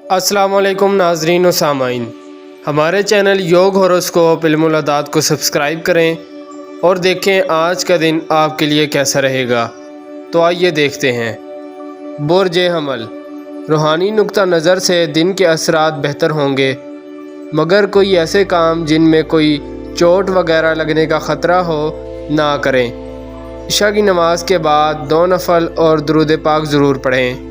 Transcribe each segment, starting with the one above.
अस्सलाम वालेकुम नाजरीन व सामाइन, हमारे चैनल योग होरोस्कोप इल्मुल अदात को सब्सक्राइब करें और देखें आज का दिन आपके लिए कैसा रहेगा। तो आइए देखते हैं। बुर्ज हमल, रूहानी नुक्ता नज़र से दिन के असरात बेहतर होंगे, मगर कोई ऐसे काम जिनमें कोई चोट वगैरह लगने का ख़तरा हो ना करें। इशा की नमाज के बाद 2 नफल और दुरूद पाक ज़रूर पढ़ें।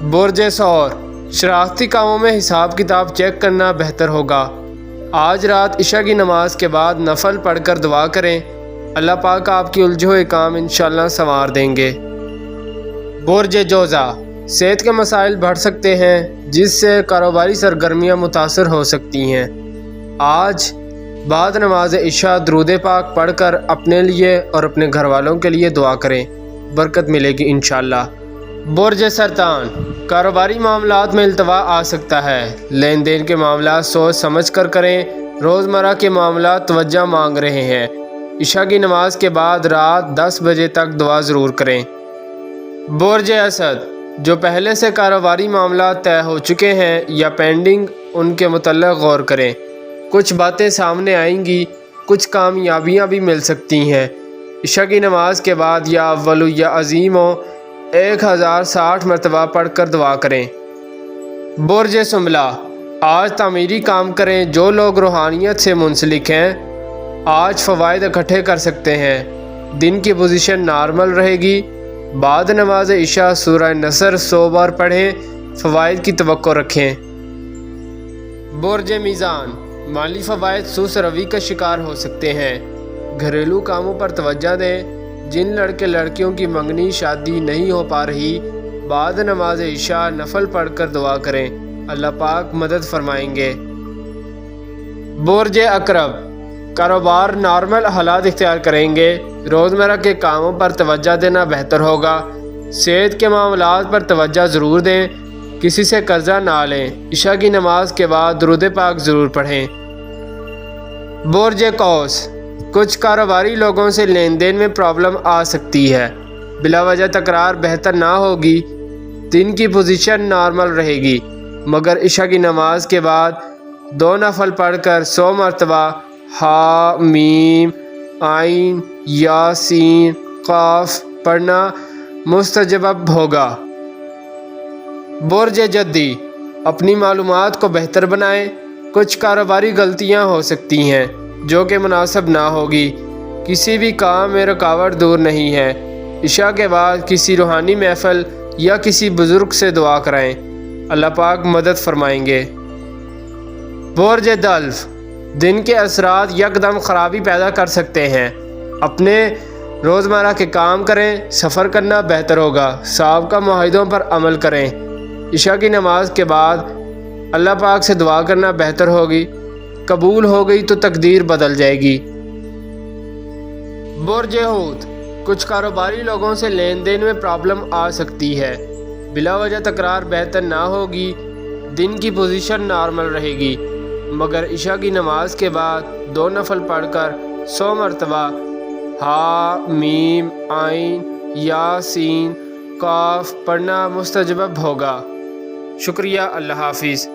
बुर्ज सौर, शरारती कामों में हिसाब किताब चेक करना बेहतर होगा। आज रात इशा की नमाज के बाद नफल पढ़कर दुआ करें, अल्लाह पाक आपकी उलझे हुए काम इंशाअल्लाह संवार देंगे। बुर्ज जोज़ा, सेहत के मसाइल बढ़ सकते हैं जिससे कारोबारी सरगर्मियाँ मुतासर हो सकती हैं। आज बाद नमाज इशा दुरूद पाक पढ़कर अपने लिए और अपने घर वालों के लिए दुआ करें, बरकत मिलेगी इंशाअल्लाह। बुर्ज सरतान, कारोबारी मामलात में इल्तवा आ सकता है। लेन देन के मामला सोच समझ कर करें। रोज़मर्रा के मामला तवज्जो मांग रहे हैं। इशा की नमाज के बाद रात 10 बजे तक दुआ ज़रूर करें। बुर्ज असद, जो पहले से कारोबारी मामला तय हो चुके हैं या पेंडिंग, उनके मुतल्लिक़ गौर करें। कुछ बातें सामने आएंगी, कुछ कामयाबियाँ भी मिल सकती हैं। इशा की नमाज के बाद या अव्वल या अज़ीम हो 1060 मरतबा पढ़कर दुआ करें। बुर्ज सुमला, आज तामीरी काम करें। जो लोग रूहानियत से मुंसलिक हैं आज फ़वाइद इकट्ठे कर सकते हैं। दिन की पोजीशन नॉर्मल रहेगी। बाद नमाज इशा सूरह नसर 100 बार पढ़ें, फ़वाइद की तवक्को रखें। बुर्ज मीज़ान, माली फ़वाइद सुस्त रवि का शिकार हो सकते हैं। घरेलू कामों पर तवज्जो दें। जिन लड़के लड़कियों की मंगनी शादी नहीं हो पा रही, बाद नमाज इशा नफल पढ़कर दुआ करें, अल्लाह पाक मदद फरमाएंगे। बुर्ज अकरब, कारोबार नॉर्मल हालात इख्तियार करेंगे। रोज़मर्रा के कामों पर तवज्जो देना बेहतर होगा। सेहत के मामलात पर तवज्जो ज़रूर दें। किसी से कर्जा ना लें। इशा की नमाज के बाद दुरूद पाक ज़रूर पढ़ें। बुर्ज कौस, कुछ कारोबारी लोगों से लेन देन में प्रॉब्लम आ सकती है। बिला वजह तकरार बेहतर ना होगी। दिन की पोजीशन नॉर्मल रहेगी, मगर इशा की नमाज के बाद 2 नफल पढ़कर 100 मरतबा हा मीम आइन यासीन काफ पढ़ना मुस्तजब होगा। बुर्ज जद्दी, अपनी मालूमात को बेहतर बनाएं। कुछ कारोबारी गलतियां हो सकती हैं जो कि मुनासिब ना होगी। किसी भी काम में रुकावट दूर नहीं है। इशा के बाद किसी रूहानी महफिल या किसी बुज़ुर्ग से दुआ कराएं, अल्लाह पाक मदद फरमाएंगे। बुर्ज दल्फ, दिन के असरात यकदम ख़राबी पैदा कर सकते हैं। अपने रोज़मर्रा के काम करें। सफ़र करना बेहतर होगा। साबिक़ा मुआहिदों पर अमल करें। इशा की नमाज के बाद अल्लाह पाक से दुआ करना बेहतर होगी। कबूल हो गई तो तकदीर बदल जाएगी। बुर्ज हूत, कुछ कारोबारी लोगों से लेन देन में प्रॉब्लम आ सकती है। बिला वजह तकरार बेहतर ना होगी। दिन की पोजीशन नॉर्मल रहेगी, मगर इशा की नमाज के बाद 2 नफल पढ़कर 100 मरतबा हा मीम आइन यासीन काफ पढ़ना मुस्तजब होगा। शुक्रिया, अल्लाह हाफिज़।